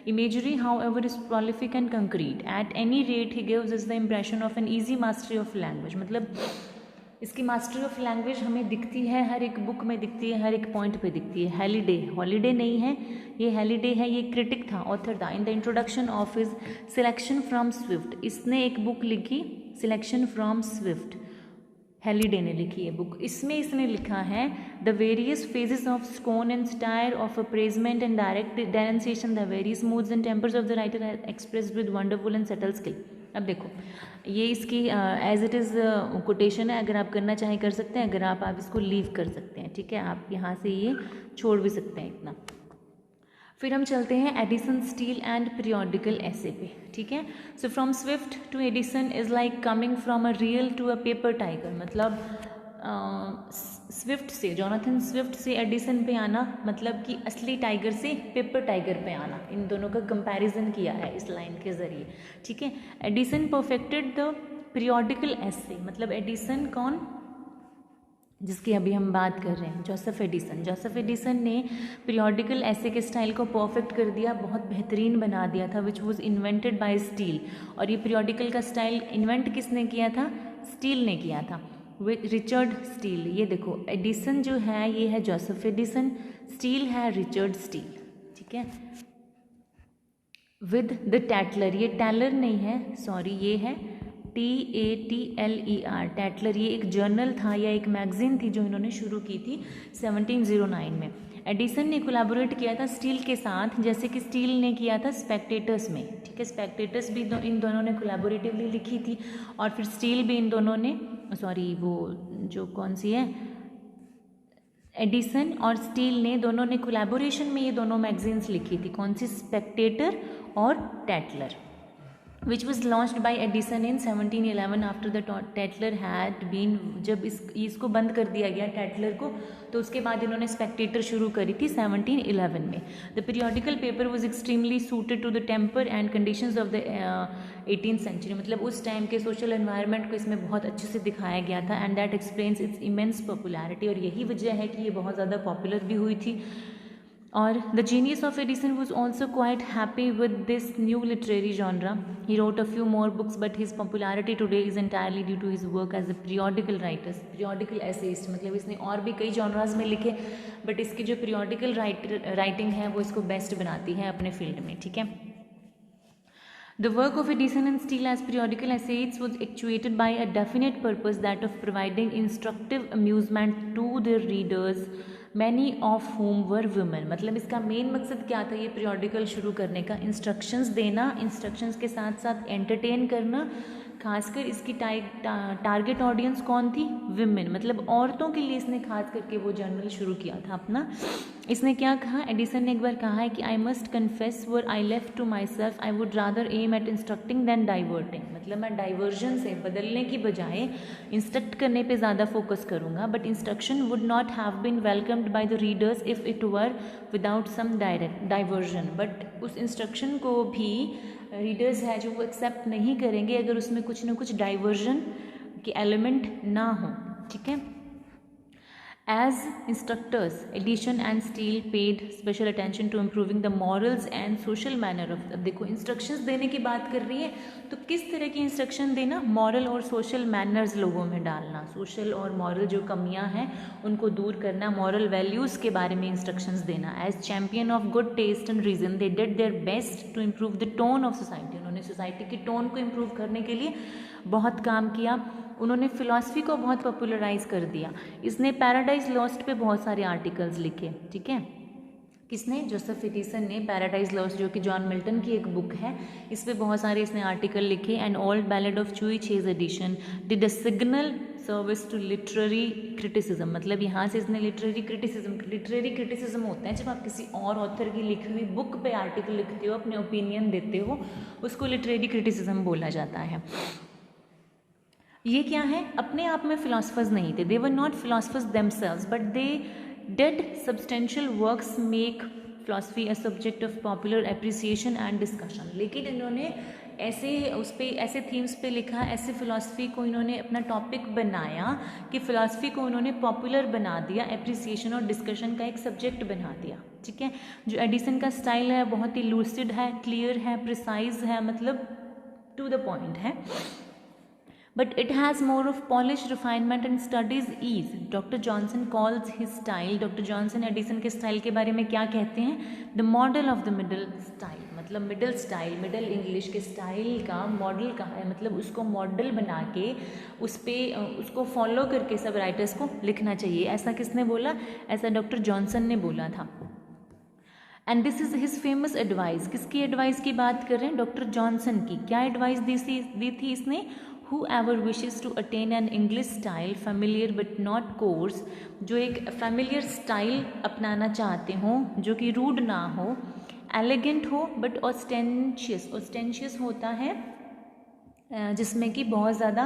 imagery however is prolific and concrete. At any rate he gives us the impression of an easy mastery of language। मतलब इसकी मास्टरी ऑफ लैंग्वेज हमें दिखती है, हर एक बुक में दिखती है, हर एक पॉइंट पे दिखती है। हॉलीडे, हॉलीडे नहीं है ये, हॉलीडे है, ये क्रिटिक था, ऑथर था। In the introduction of his selection from Swift, इसने एक बुक लिखी सिलेक्शन फ्रॉम स्विफ्ट, हॉलीडे ने लिखी है बुक। इसमें इसने लिखा है the various phases of scorn and satire of appraisement and direct denunciation, the various moods and tempers of the writer expressed with wonderful and subtle skill. अब देखो ये इसकी एज इट इज़ कोटेशन है, अगर आप करना चाहें कर सकते हैं, अगर आप इसको लीव कर सकते हैं, ठीक है, आप यहाँ से ये छोड़ भी सकते हैं इतना। फिर हम चलते हैं एडिसन, स्टील एंड पीरियोडिकल ऐसे पे, ठीक है। So from Swift to Addison is like coming from a real to a paper tiger, मतलब स्विफ्ट से, जोनाथन स्विफ्ट से एडिसन पे आना मतलब कि असली टाइगर से पेपर टाइगर पे आना, इन दोनों का कंपैरिजन किया है इस लाइन के ज़रिए, ठीक है। एडिसन परफेक्टेड द पीरियोडिकल ऐसे, मतलब एडिसन कौन, जिसकी अभी हम बात कर रहे हैं, जोसेफ एडिसन। जोसेफ एडिसन ने पीरियोडिकल ऐसे के स्टाइल को परफेक्ट कर दिया, बहुत बेहतरीन बना दिया था, which was invented by steel. और ये पीरियोडिकल का स्टाइल इन्वेंट किसने किया था, स्टील ने किया था, विद रिचर्ड स्टील। ये देखो एडिसन जो है ये है जोसेफ एडिसन, स्टील है रिचर्ड स्टील, ठीक है। विद द टैटलर, ये टैलर नहीं है, सॉरी, ये है TATLER, टैटलर। ये एक जर्नल था या एक मैगजीन थी जो इन्होंने शुरू की थी 1709 में। एडिसन ने कोलैबोरेट किया था स्टील के साथ, जैसे कि स्टील ने किया था स्पेक्टेटर्स में, ठीक है। स्पेक्टेटर्स भी इन दोनों ने कोलैबोरेटिवली लिखी थी, और फिर स्टील भी इन दोनों ने, सॉरी वो जो कौन सी है, एडिसन और स्टील ने दोनों ने कोलैबोरेशन में ये दोनों मैगजीन्स लिखी थी, कौन सी, स्पेक्टेटर और टैटलर, which was launched by Edison in 1711 after the टैटलर had been, जब इसको बंद कर दिया गया टैटलर को, तो उसके बाद इन्होंने स्पेक्टेटर शुरू करी थी 1711 में। The periodical paper was extremely suited to the temper and conditions of the 18th century, मतलब उस टाइम के सोशल एनवायरनमेंट को इसमें बहुत अच्छे से दिखाया गया था, and that explains it's immense popularity, और यही वजह है कि ये बहुत ज़्यादा पॉपुलर भी हुई थी। और the genius of Addison was also quite happy with this new literary genre. He wrote a few more books but his popularity today is entirely due to his work as a periodical writers, periodical essayist, मतलब इसने और भी कई जॉनराज में लिखे, बट इसकी जो पीरियोडिकल राइटिंग है वो इसको बेस्ट बनाती है अपने फील्ड में, ठीक है। The work of Edison and Steele as periodical essayists was actuated by a definite purpose, that of providing instructive amusement to their readers, many of whom were women। मतलब इसका मेन मकसद क्या था ये पीरियोडिकल शुरू करने का, इंस्ट्रक्शंस देना, इंस्ट्रक्शंस के साथ साथ एंटरटेन करना। खासकर इसकी टारगेट ऑडियंस कौन थी, विमेन, मतलब औरतों के लिए इसने खास करके वो जर्नल शुरू किया था अपना। इसने क्या कहा, एडिसन ने एक बार कहा है कि I must confess were I left to myself I would rather aim at instructing than diverting, मतलब मैं डाइवर्जन से, बदलने की बजाय इंस्ट्रक्ट करने पे ज़्यादा फोकस करूँगा, but instruction would not have been welcomed by the readers if it were without some diversion, but उस इंस्ट्रक्शन को भी रीडर्स है जो वो एक्सेप्ट नहीं करेंगे अगर उसमें कुछ ना कुछ डाइवर्जन के एलिमेंट ना हो, ठीक है। As instructors, Edison and Steele paid special attention to improving the morals and social manner of, अब देखो इंस्ट्रक्शंस देने की बात कर रही है तो किस तरह की इंस्ट्रक्शन देना, मॉरल और सोशल मैनर्स लोगों में डालना, सोशल और मॉरल जो कमियां हैं उनको दूर करना, मॉरल वैल्यूज़ के बारे में इंस्ट्रक्शंस देना। As champion of good taste and reason they did their best to improve the tone of society, उन्होंने सोसाइटी की टोन को इम्प्रूव करने के लिए बहुत काम किया। उन्होंने फ़िलासफ़ी को बहुत पॉपुलराइज कर दिया। इसने पैराडाइज लॉस्ट पे बहुत सारे आर्टिकल्स लिखे, ठीक है। किसने, जोसेफ एडिसन ने। पैराडाइज लॉस्ट जो कि जॉन मिल्टन की एक बुक है, इस पर बहुत सारे इसने आर्टिकल लिखे। And old ballad of Chevy Chase Addison did a signal service to literary criticism, मतलब यहाँ से इसने लिटरेरी क्रिटिसिज्म होता है जब आप किसी और ऑथर की लिखी हुई बुक पे आर्टिकल लिखते हो, अपने ओपिनियन देते हो, उसको लिटरेरी क्रिटिसिज्म बोला जाता है। ये क्या है, अपने आप में फिलोसफर्स नहीं थे, they were not philosophers themselves but they did substantial works make philosophy a subject of popular appreciation and discussion, लेकिन इन्होंने ऐसे थीम्स पे लिखा, ऐसे फिलोसफी को इन्होंने अपना टॉपिक बनाया कि फिलोसफी को उन्होंने पॉपुलर बना दिया, एप्रिसिएशन और डिस्कशन का एक सब्जेक्ट बना दिया, ठीक है। जो एडिसन का स्टाइल है बहुत ही लूसिड है, क्लियर है, प्रिसाइज है, मतलब टू द पॉइंट है। but it has more of polish, refinement and studies ease. Doctor Johnson calls his style, doctor Johnson Edison के स्टाइल के बारे में क्या कहते हैं? The model of the middle style, मतलब मिडल स्टाइल, मिडल इंग्लिश के स्टाइल का मॉडल कहा है, मतलब उसको मॉडल बना के उस पर उसको फॉलो करके सब राइटर्स को लिखना चाहिए। ऐसा किसने बोला? ऐसा डॉक्टर जॉनसन ने बोला था। And this is his famous advice. किसकी एडवाइस की बात कर रहे हैं? डॉक्टर जॉनसन की। क्या एडवाइस दी थी इसने? Whoever wishes to attain an English style familiar but not coarse, जो एक familiar style अपनाना चाहते हो जो कि rude ना हो, elegant हो but ostentatious होता है जिसमें कि बहुत ज़्यादा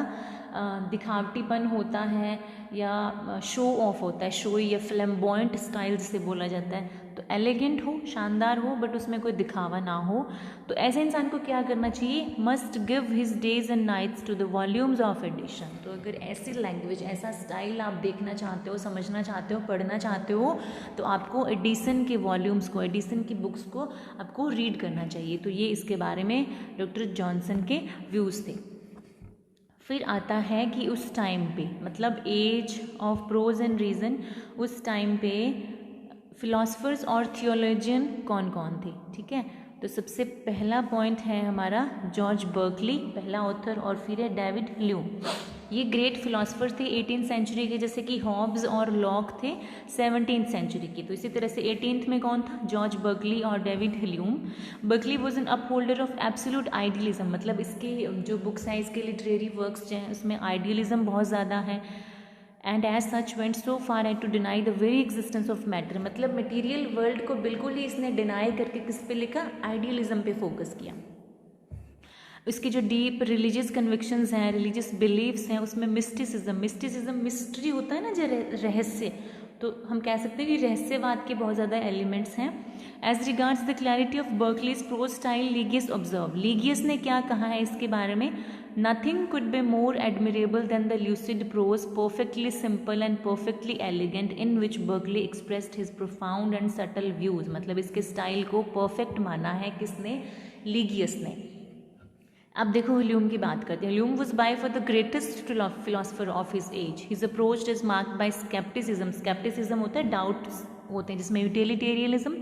दिखावटीपन होता है या शो ऑफ होता है, शोई या फ्लैम्बॉयंट स्टाइल जिसे बोला जाता है। तो एलिगेंट हो, शानदार हो, बट उसमें कोई दिखावा ना हो। तो ऐसे इंसान को क्या करना चाहिए? Must give his days and nights to the volumes of Addison. तो अगर ऐसी लैंग्वेज, ऐसा स्टाइल आप देखना चाहते हो, समझना चाहते हो, पढ़ना चाहते हो, तो आपको एडिसन के वॉल्यूम्स को, एडिसन की बुक्स को आपको रीड करना चाहिए। तो ये इसके बारे में डॉक्टर जॉनसन के व्यूज़ थे। फिर आता है कि उस टाइम पे, मतलब age of prose and reason, उस टाइम पे फिलोसफर्स और थियोलॉजियन कौन कौन थे? ठीक है, तो सबसे पहला पॉइंट है हमारा जॉर्ज बर्कली, पहला ऑथर, और फिर है डेविड ह्यूम। ये ग्रेट फिलोसफर थे 18th सेंचुरी के, जैसे कि हॉब्स और लॉक थे 17th सेंचुरी की। तो इसी तरह से 18th में कौन था? जॉर्ज बर्कली और David Hume. Berkeley was an upholder of absolute idealism, मतलब इसके जो बुक्स हैं, इसके लिटरेरी वर्क्स जो हैं, उसमें आइडियलिज्म बहुत ज़्यादा है। And as such went so far as to deny the very existence of matter, मतलब मटीरियल वर्ल्ड को बिल्कुल ही इसने डिनाई करके किस पे लिखा? आइडियलिज्म पे फोकस किया। इसकी जो डीप रिलीजियस कन्विक्शंस हैं, रिलीजियस बिलीव्स हैं, उसमें मिस्टिसिज्म मिस्ट्री होता है ना, जो रहस्य, तो हम कह सकते हैं कि रहस्यवाद के बहुत ज़्यादा एलिमेंट्स हैं। As regards the clarity of Berkeley's prose style, Legouis observe, Legouis ने क्या कहा है इसके बारे में? Nothing could be more admirable than the lucid prose, perfectly simple and perfectly elegant, in which Berkeley expressed his profound and subtle views. मतलब इसके स्टाइल को परफेक्ट माना है किसने? लीगियस ने। अब देखो ह्यूम की बात करते हैं। Hume was by for the greatest philosopher of his as. His approach is marked by scepticism. Scepticism होता है डाउट्स होते हैं, जिसमें यूटिलिटेरियनिज्म,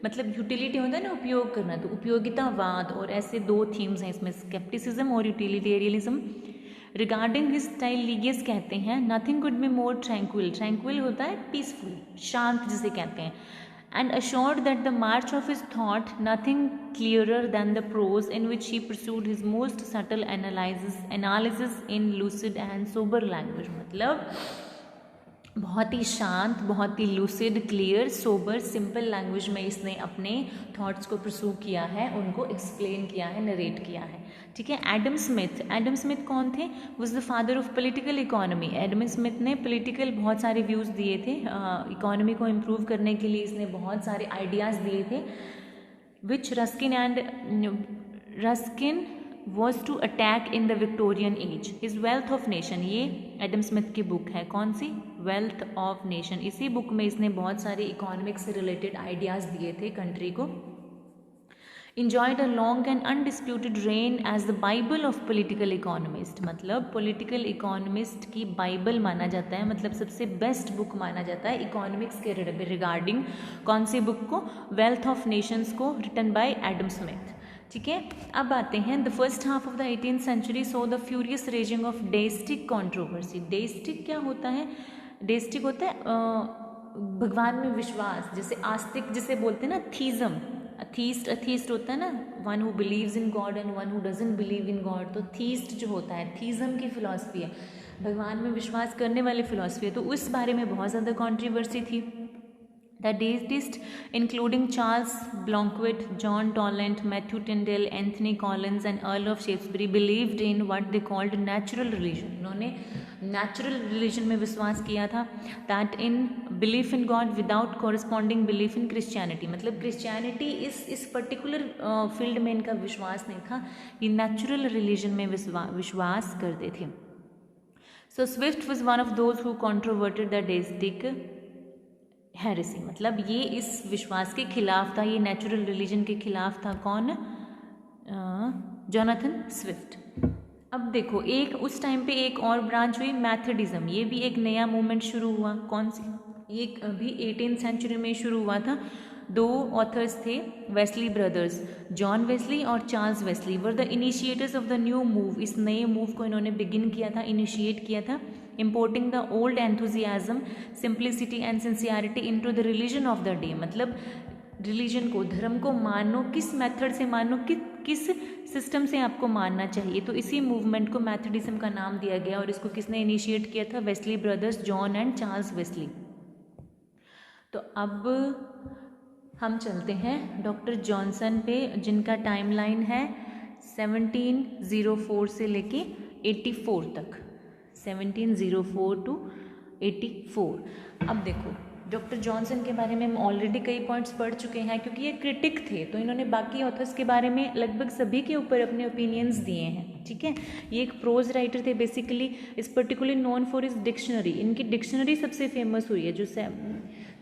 मतलब यूटिलिटी होता है ना, उपयोग करना, तो उपयोगितावाद, और ऐसे दो थीम्स हैं इसमें, स्केप्टिसिज्म और यूटिलिटेरियनिज्म। रिगार्डिंग हिज स्टाइल लीगियस कहते हैं nothing could be more tranquil, tranquil होता है पीसफुल, शांत जिसे कहते हैं, and assured that the march of his thought nothing clearer than the prose in which he pursued his most subtle analysis in lucid and sober language। मतलब बहुत ही शांत, बहुत ही lucid, clear, sober, simple language में इसने अपने थॉट्स को परस्यू किया है, उनको एक्सप्लेन किया है, नरेट किया है। ठीक है। एडम स्मिथ कौन थे? Was the father of political economy. Adam Smith ने पॉलिटिकल बहुत सारे व्यूज़ दिए थे, इकोनॉमी को इम्प्रूव करने के लिए इसने बहुत सारे आइडियाज़ दिए थे, which Ruskin was to attack in the Victorian age. His wealth of nation, ये एडम स्मिथ की बुक है, कौन सी? Wealth of nation. इसी बुक में इसने बहुत सारे इकोनॉमिक्स से रिलेटेड आइडियाज़ दिए थे कंट्री को। enjoyed a long and undisputed reign as the Bible of political economist, मतलब political economist की बाइबल माना जाता है, मतलब सबसे बेस्ट बुक माना जाता है इकोनॉमिक्स के रिगार्डिंग। कौन सी बुक को? वेल्थ ऑफ नेशंस को, रिटन बाय एडम स्मिथ। ठीक है। अब आते हैं the first half of the 18th century so the furious raging of deistic controversy. Deistic क्या होता है? डेस्टिक होता है भगवान में विश्वास, जैसे आस्तिक जिसे बोलते हैं ना, थीज़म। अथीस्ट होता है ना, one who believes in God and one who doesn't believe in God. तो थीस्ट जो होता है, थीज़म की फिलॉसफी है, भगवान में विश्वास करने वाली फिलॉसफी है। तो उस बारे में बहुत ज़्यादा कंट्रोवर्सी थी। The deists, including Charles Blanquet, John Toland, Matthew Tyndale, Anthony Collins and Earl of Shaftesbury believed in what they called natural religion. उन्होंने natural religion में विश्वास किया था, that in belief in God without corresponding belief in Christianity, मतलब Christianity इस particular field में इनका विश्वास नहीं था, ये natural religion में विश्वास करते थे। So Swift was one of those who controverted the deistic heresy, मतलब ये इस विश्वास के खिलाफ था, ये नेचुरल रिलीजन के खिलाफ था। कौन? Jonathan Swift. अब देखो, एक उस टाइम पे एक और ब्रांच हुई मैथडिज्म, ये भी एक नया मूवमेंट शुरू हुआ। कौन सी? ये अभी 18th सेंचुरी में शुरू हुआ था। दो ऑथर्स थे, वेस्ली ब्रदर्स, जॉन वेस्ली और Charles Wesley were the initiators of the new move. इस नए मूव को इन्होंने बिगिन किया था, इनिशिएट किया था। Importing the old enthusiasm, simplicity and sincerity into the religion of the day. मतलब रिलीजन को, धर्म को मानो, किस मेथड से मानो, किस सिस्टम से आपको मानना चाहिए। तो इसी मूवमेंट को मैथडिज्म का नाम दिया गया। और इसको किसने इनिशिएट किया था? Wesley brothers, John and Charles Wesley. तो अब हम चलते हैं डॉक्टर जॉनसन पे, जिनका टाइमलाइन है 1704 से लेके 84 तक, 1704 टू 84। अब देखो, डॉक्टर जॉनसन के बारे में हम ऑलरेडी कई पॉइंट्स पढ़ चुके हैं, क्योंकि ये क्रिटिक थे तो इन्होंने बाकी ऑथर्स के बारे में लगभग सभी के ऊपर अपने ओपिनियंस दिए हैं। ठीक है, ये एक प्रोज राइटर थे बेसिकली। इस पर्टिकुलरली नोन फॉर इस डिक्शनरी, इनकी डिक्शनरी सबसे फेमस हुई है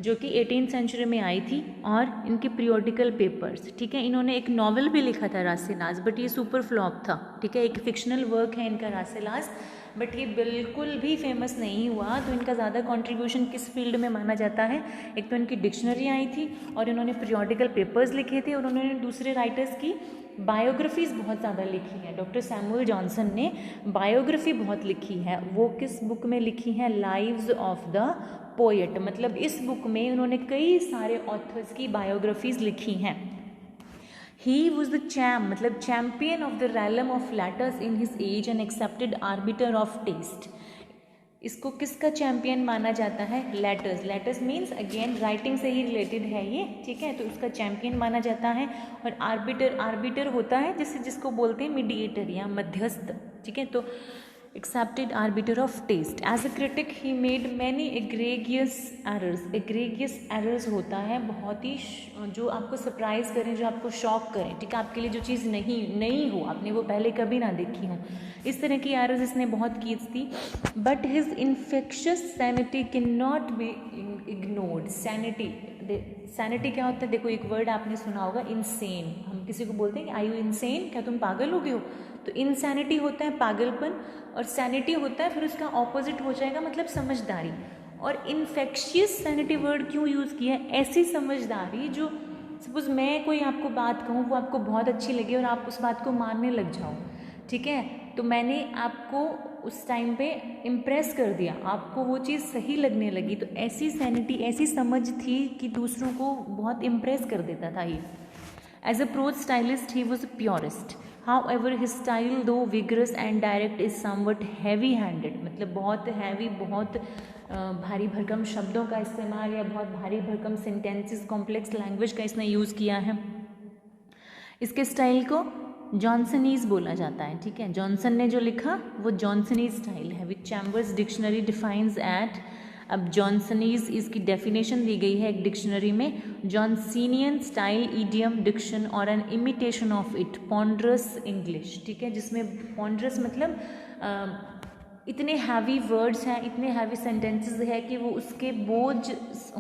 जो कि 18th सेंचुरी में आई थी, और इनके पीरियोडिकल पेपर्स। ठीक है, इन्होंने एक नॉवल भी लिखा था रासेलास, बट ये सुपर फ्लॉप था। ठीक है, एक फिक्शनल वर्क है इनका रासेलास, बट ये बिल्कुल भी फेमस नहीं हुआ। तो इनका ज़्यादा कंट्रीब्यूशन किस फील्ड में माना जाता है? एक तो इनकी डिक्शनरी आई थी, और इन्होंने पीरियोडिकल पेपर्स लिखे थे, और उन्होंने दूसरे राइटर्स की बायोग्राफीज़ बहुत ज़्यादा लिखी हैं। डॉक्टर सैमुअल जॉनसन ने बायोग्राफी बहुत लिखी है। वो किस बुक में लिखी है? Lives of the poet. मतलब इस बुक में उन्होंने कई सारे ऑथर्स की बायोग्राफीज़ लिखी हैं। He was the मतलब champion of the realm of letters in his age and accepted arbiter of taste। इसको किसका चैम्पियन माना जाता है? लेटर्स मीन्स अगेन राइटिंग से ही रिलेटेड है ये। ठीक है, तो उसका चैम्पियन माना जाता है। और आर्बिटर होता है जिसको बोलते हैं मीडिएटर या मध्यस्थ। ठीक है, तो accepted arbiter of taste. As a critic he made many egregious errors होता है, बहुत ही जो आपको सरप्राइज करें, जो आपको शॉक करें। ठीक है, आपके लिए जो चीज़ नहीं हो, आपने वो पहले कभी ना देखी हो, इस तरह की एरर्स इसने बहुत की थी। But his infectious sanity can not be ignored. Sanity क्या होता है? देखो, एक वर्ड आपने सुना होगा, इनसेन। हम किसी को बोलते हैं कि आई यू इनसेन, क्या तुम पागल हो गए हो? तो इनसैनिटी होता है पागलपन, और सैनिटी होता है फिर उसका ऑपोजिट हो जाएगा, मतलब समझदारी। और इन्फेक्शियस सैनिटी वर्ड क्यों यूज़ किया है? ऐसी समझदारी जो, सपोज मैं कोई आपको बात कहूँ, वो आपको बहुत अच्छी लगे और आप उस बात को मानने लग जाओ। ठीक है, तो मैंने आपको उस टाइम पे इम्प्रेस कर दिया, आपको वो चीज़ सही लगने लगी, तो ऐसी सैनिटी, ऐसी समझ थी कि दूसरों को बहुत इम्प्रेस कर देता था ये। As a prose stylist he was a purist. However, his style, though vigorous and direct, is somewhat heavy-handed। मतलब बहुत हैवी, बहुत भारी भरकम शब्दों का इस्तेमाल या बहुत भारी भरकम सेंटेंसेस, कॉम्प्लेक्स लैंग्वेज का इसने यूज़ किया है। इसके स्टाइल को जॉनसनीज बोला जाता है। ठीक है, जॉनसन ने जो लिखा वो जॉनसनीज स्टाइल है, विच चैम्बर्स डिक्शनरी डिफाइंस एट। अब जॉनसनीज इसकी डेफिनेशन दी गई है एक डिक्शनरी में, जॉनसीनियन स्टाइल, ईडियम, डिक्शन और an imitation of it, ponderous English. ठीक है, जिसमें पॉन्ड्रस मतलब इतने हैवी वर्ड्स हैं, इतने हैवी सेंटेंसेस है कि वो उसके बोझ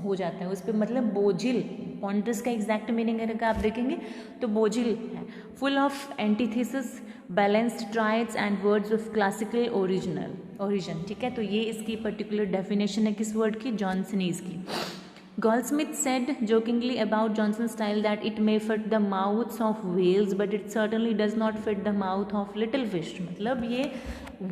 हो जाते हैं उस पर, मतलब बोझिल। पॉन्ड्रस का एग्जैक्ट मीनिंग अगर आप देखेंगे तो बोझिल है। Full of antithesis, balanced triads and words of classical origin. ठीक है, तो ये इसकी पर्टिकुलर डेफिनेशन है किस वर्ड की? जॉनसनीज की। Goldsmith said jokingly about Johnson's style that it may fit the mouths of whales but it certainly does not fit the mouth of little fish। मतलब ये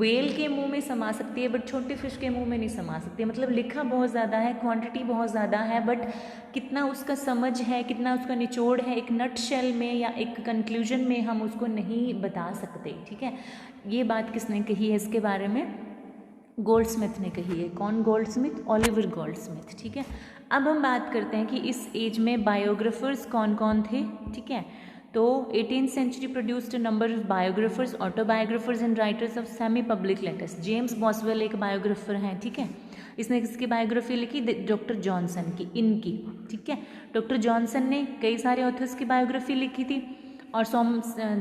whale के मुंह में समा सकती है बट छोटे फिश के मुंह में नहीं समा सकती। मतलब लिखा बहुत ज़्यादा है, क्वांटिटी बहुत ज़्यादा है, बट कितना उसका समझ है, कितना उसका निचोड़ है एक नट शेल में या एक कंक्लूजन में, हम उसको नहीं बता सकते। ठीक है, ये बात किसने कही है इसके बारे में? गोल्डस्मिथ ने कही है। कौन गोल्डस्मिथ? Oliver Goldsmith. ठीक है, अब हम बात करते हैं कि इस एज में बायोग्राफर्स कौन कौन थे। ठीक है, तो 18th century produced number of biographers, autobiographers and writers of semi public letters. James Boswell एक बायोग्राफर हैं। ठीक है, इसने किसकी बायोग्राफी लिखी? डॉक्टर जॉनसन की, इनकी। ठीक है, डॉक्टर जॉनसन ने कई सारे ऑथर्स की बायोग्राफी लिखी थी, और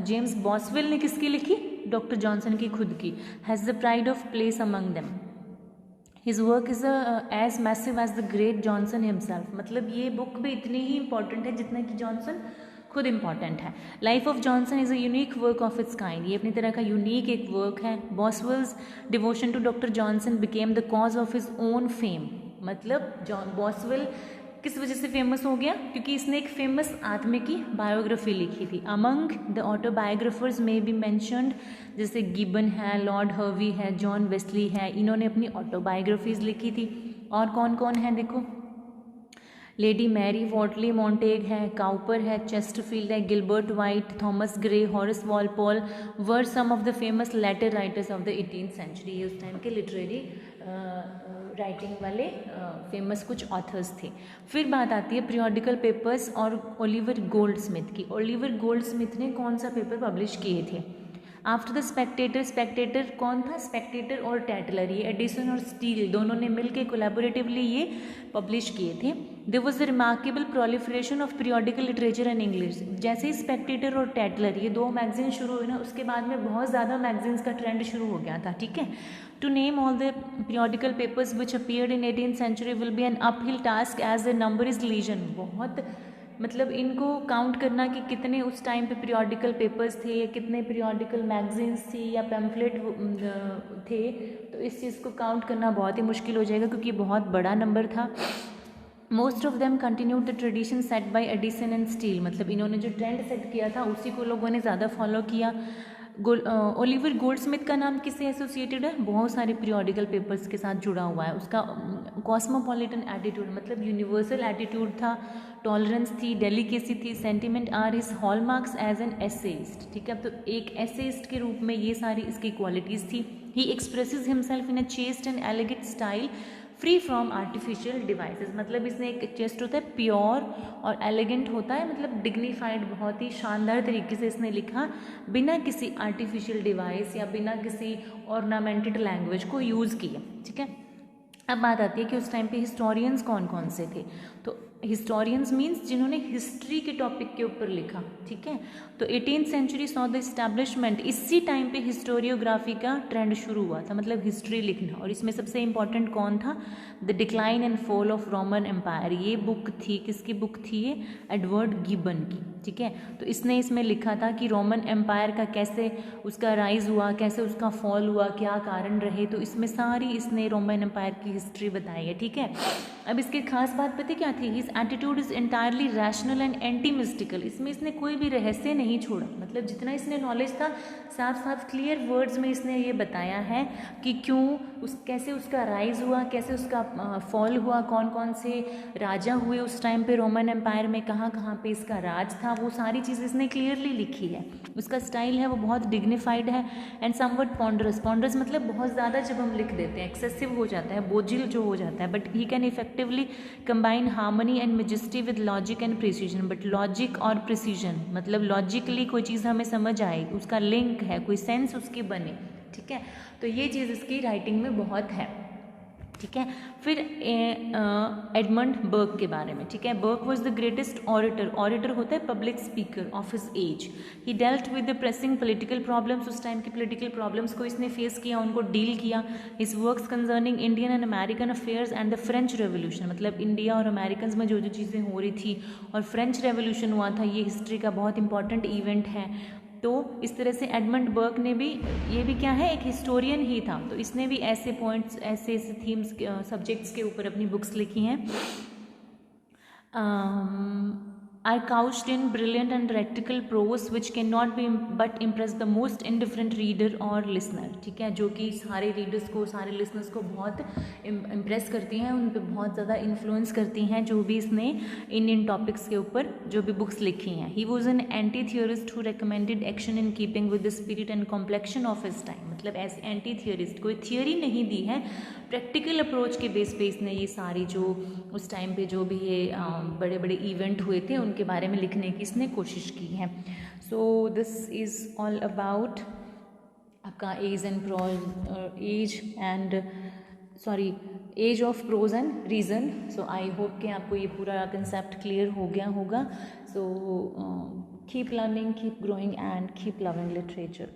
जेम्स बॉसवेल ने किसकी लिखी? डॉक्टर जॉनसन की खुद की। Has the pride of place among them. His work is as massive as the great Johnson himself. मतलब ये बुक भी इतनी ही इंपॉर्टेंट है जितना कि जॉनसन खुद इम्पॉर्टेंट है। Life of Johnson is a unique work of its kind, ये अपनी तरह का यूनिक एक वर्क है। Boswell's devotion to Doctor Johnson became the cause of his own fame, मतलब जॉन बॉसवेल किस वजह से फेमस हो गया, क्योंकि इसने एक फेमस आदमी की बायोग्राफी लिखी थी। अमंग द ऑटोबायोग्राफर्स में बी मैंशनड, जैसे गिबन है, लॉर्ड हर्वी है, जॉन वेस्ली है, इन्होंने अपनी ऑटोबायोग्राफीज लिखी थी। और कौन कौन है देखो, लेडी मैरी वॉटली मॉन्टेग है, काउपर है, चेस्टरफील्ड है, Gilbert White, Thomas Gray, Horace Walpole were some of the famous letter writers of the 18th century. ये उस टाइम के लिटरेरी राइटिंग वाले फेमस कुछ ऑथर्स थे। फिर बात आती है पीरियोडिकल पेपर्स और ओलिवर गोल्डस्मिथ की। ओलिवर गोल्डस्मिथ ने कौन सा पेपर पब्लिश किए थे? आफ्टर द स्पेक्टेटर, स्पेक्टेटर कौन था? स्पेक्टेटर और टैटलर, ये एडिसन और स्टील दोनों ने मिलकर कोलैबोरेटिवली ये पब्लिश किए थे। There was a remarkable proliferation of periodical literature in English. जैसे ही स्पेक्टेटर और टैटलर ये दो मैगजीन शुरू हुई ना, उसके बाद में बहुत ज़्यादा मैगजीन्स का ट्रेंड शुरू हो गया था, ठीक है। To name all the periodical papers which appeared in 18th century will be an uphill task as the number is legion. बहुत मतलब इनको काउंट करना कि कितने उस टाइम पे पीरियोडिकल पेपर्स थे या कितने पीरियोडिकल मैगजीन्स थी या पैम्फलेट थे, तो इस चीज़ को काउंट करना बहुत ही मुश्किल हो जाएगा क्योंकि बहुत बड़ा नंबर था। Most of them continued the tradition set by Addison and Steele, मतलब इन्होंने जो ट्रेंड सेट किया था उसी को लोगों ने ज़्यादा फॉलो किया। ओलिवर गोल्डस्मिथ का नाम किससे एसोसिएटेड है? बहुत सारे पीरियोडिकल पेपर्स के साथ जुड़ा हुआ है। उसका कॉस्मोपॉलिटन एटीट्यूड, मतलब यूनिवर्सल एटीट्यूड था, टॉलरेंस थी, डेलिकेसी थी, sentiment are his hallmarks as an essayist, ठीक है। तो एक एसेइस्ट के रूप में ये सारी इसकी क्वालिटीज़ थी। ही expresses himself in a chest and elegant style free from artificial devices, मतलब इसने एक चेस्ट होता है प्योर और एलिगेंट होता है, मतलब डिग्निफाइड, बहुत ही शानदार तरीके से इसने लिखा बिना किसी आर्टिफिशियल डिवाइस या बिना किसी ऑर्नामेंटेड लैंग्वेज को यूज़ किए, ठीक है। अब बात आती है कि उस टाइम पे हिस्टोरियंस कौन कौन से थे। तो हिस्टोरियंस मीन्स जिन्होंने हिस्ट्री के टॉपिक के ऊपर लिखा, ठीक है। तो 18th century saw the establishment, इसी टाइम पे हिस्टोरियोग्राफी का ट्रेंड शुरू हुआ था, मतलब हिस्ट्री लिखना। और इसमें सबसे इंपॉर्टेंट कौन था? The Decline and Fall of Roman Empire. ये बुक थी, किसकी बुक थी ये? एडवर्ड गिबन की, ठीक है। तो इसने इसमें लिखा था कि रोमन एम्पायर का कैसे उसका राइज हुआ, कैसे उसका फॉल हुआ, क्या कारण रहे। तो इसमें सारी इसने रोमन एम्पायर की हिस्ट्री बताई है, ठीक है। अब इसकी खास बात पता क्या थी? His attitude is entirely rational and anti mystical. इसमें इसने कोई भी रहस्य नहीं छोड़ा, मतलब जितना इसने नॉलेज था साफ साफ क्लियर वर्ड्स में इसने ये बताया है कि क्यों कैसे उसका राइज हुआ, कैसे उसका फॉल हुआ, कौन कौन से राजा हुए उस टाइम पे रोमन एम्पायर में, कहाँ कहाँ पे इसका राज था, वो सारी चीज़ इसने क्लियरली लिखी है। उसका स्टाइल है वो बहुत डिग्निफाइड है एंड समवट पॉन्डरस। पॉन्डरस मतलब बहुत ज़्यादा जब हम लिख देते हैं एक्सेसिव हो जाता है, बोझिल जो हो जाता है, but he can effectively combine harmony and majesty with logic and precision. But logic और प्रिसीजन मतलब लॉजिकली कोई चीज़ हमें समझ आए, उसका लिंक है, कोई सेंस उसकी बने, ठीक है। तो ये चीज़ इसकी राइटिंग में बहुत है, ठीक है। फिर एडमंड बर्क के बारे में, ठीक है। Burke was the greatest orator, orator होता है public speaker of his age. He dealt with the pressing political problems, उस टाइम की पॉलिटिकल प्रॉब्लम्स को इसने फेस किया, उनको डील किया। His works concerning Indian and American affairs and the French Revolution, मतलब इंडिया और अमेरिकन में जो जो चीज़ें हो रही थी और फ्रेंच रेवोल्यूशन हुआ था, ये हिस्ट्री का बहुत इंपॉर्टेंट इवेंट है। तो इस तरह से एडमंड बर्क ने भी, ये भी क्या है, एक हिस्टोरियन ही था, तो इसने भी ऐसे पॉइंट्स, ऐसे थीम्स, सब्जेक्ट्स के ऊपर अपनी बुक्स लिखी हैं। are couched in brilliant and rhetorical prose which cannot be but impress the most indifferent reader or listener, ठीक है, जो कि सारे रीडर्स को, सारे लिसनर्स को बहुत इम्प्रेस करती हैं, उन पर बहुत ज़्यादा इन्फ्लुएंस करती हैं, जो भी इसने इन टॉपिक्स के ऊपर जो भी बुक्स लिखी हैं। He was an anti theorist who recommended action in keeping with the spirit and complexion of his time, मतलब ऐसे एंटी थियोरिस्ट, कोई थियोरी नहीं दी है, प्रैक्टिकल अप्रोच के बेस पे इसने ये सारी जो उस टाइम पे जो भी ये बड़े बड़े इवेंट हुए थे उनके बारे में लिखने की इसने कोशिश की है। So this is all about आपका age of prose and reason. So I hope कि आपको ये पूरा कंसेप्ट क्लियर हो गया होगा। So keep learning, keep growing and keep loving literature.